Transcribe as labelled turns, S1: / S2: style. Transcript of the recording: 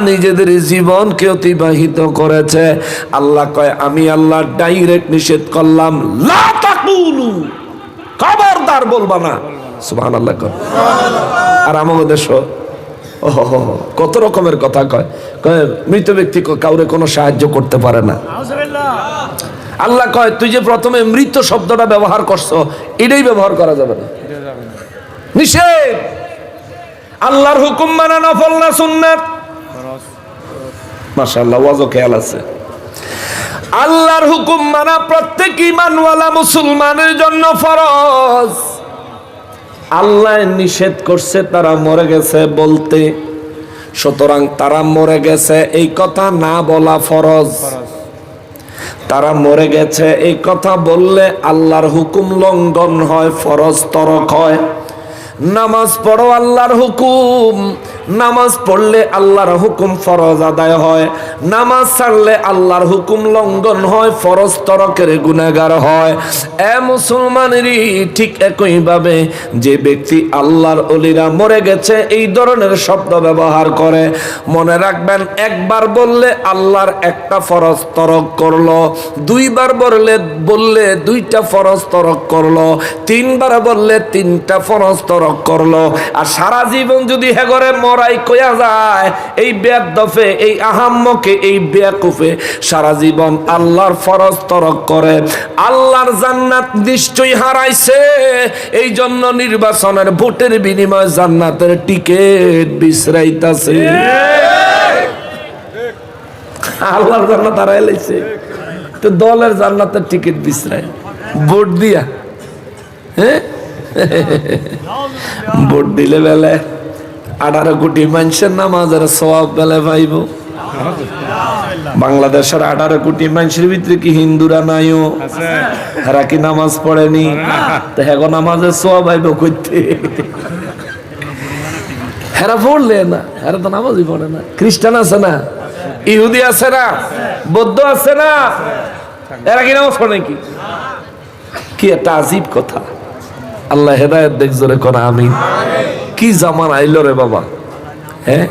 S1: নিজেদের জীবনকে অতিবাহিত করেছে। আল্লাহ কয় আমি আল্লাহ ডাইরেক্ট নিষেধ করলাম, লা তাকুলু, খবরদার বলবা না। সুবহানাল্লাহ। আর আমাদের দেশ কত রকমের কথা কয়, মৃত ব্যক্তি কাউরে কোনো সাহায্য করতে পারে না। আল্লাহ কয় তুই যে প্রথমে মৃত শব্দটা ব্যবহার করছো, এটাই ব্যবহার করা যাবে না, নিষেধ। আল্লাহর হুকুম মানা নফল না সুন্নাত? মাশাআল্লাহ, ওয়াজও খেয়াল আছে। আল্লাহর হুকুম মানা প্রত্যেক ঈমানওয়ালা মুসলমানের জন্য ফরজ। আল্লাহ নিষেধ করছে তারা মরে গেছে বলতে, সুতরাং তারা মরে গেছে এই কথা না বলা ফরজ। তারা মরে গেছে এই কথা বললে আল্লাহর হুকুম লঙ্ঘন হয়, ফরজ তরক হয়। নামাজ পড়ো আল্লাহর হুকুম, নামাজ পড়লে আল্লাহর হুকুম ফরজ আদায় হয়। নামাজ ছাড়লে আল্লাহর হুকুম লঙ্ঘন হয়, ফরজ তরকের গুনাহগার হয়। এ মুসলমানেরই ঠিক একইভাবে যে ব্যক্তি আল্লাহর ওলিরা মরে গেছে এই ধরনের শব্দ ব্যবহার করে, মনে রাখবেন একবার বললে আল্লাহর একটা ফরজ তরক করলো, দুইবার বললে দুইটা ফরজ তরক করলো, তিনবার বললে তিনটা ফরজ তরক করলো। আর সারা জীবন যদি হেগরে মরাই কয়া যায়, এই বেয়াদফে, এই আহাম্মকে, এই বেয়াকুফে সারা জীবন আল্লাহর ফরজ তরক করে, আল্লাহর জান্নাত নিশ্চয়ই হারাইছে। এই জন্য নির্বাচনের ভোটের বিনিময়ে জান্নাতের টিকিট বিছরাইতাছে। আল্লাহর জান্নাত হারাই লাইছে, তো দলের জান্নাতের টিকিট বিছরাই ভোট দিয়া। হ্যাঁ, ভোট দিলে বেলে 18 কোটি মানুষের নামাজের সওয়াব বেলে পাইব। বাংলাদেশের 18 কোটি মানুষের ভিতরে কি হিন্দুরা নাইও? এরা কি নামাজ পড়েনি? তো এখন নামাজের সওয়াব পাইব কইতে? এরা পড়লে না, এরা তো নামাজই পড়ে না। খ্রিস্টান আছে না, ইহুদি আছে না, বৌদ্ধ আছে না, এরা কি নামাজ পড়ে নাকি? কি একটা আজীব কথা। আল্লাহ হেদায়েত দেখ জোরে করা আমিন। কি জামান আইলো রে বাবা, হ্যাঁ।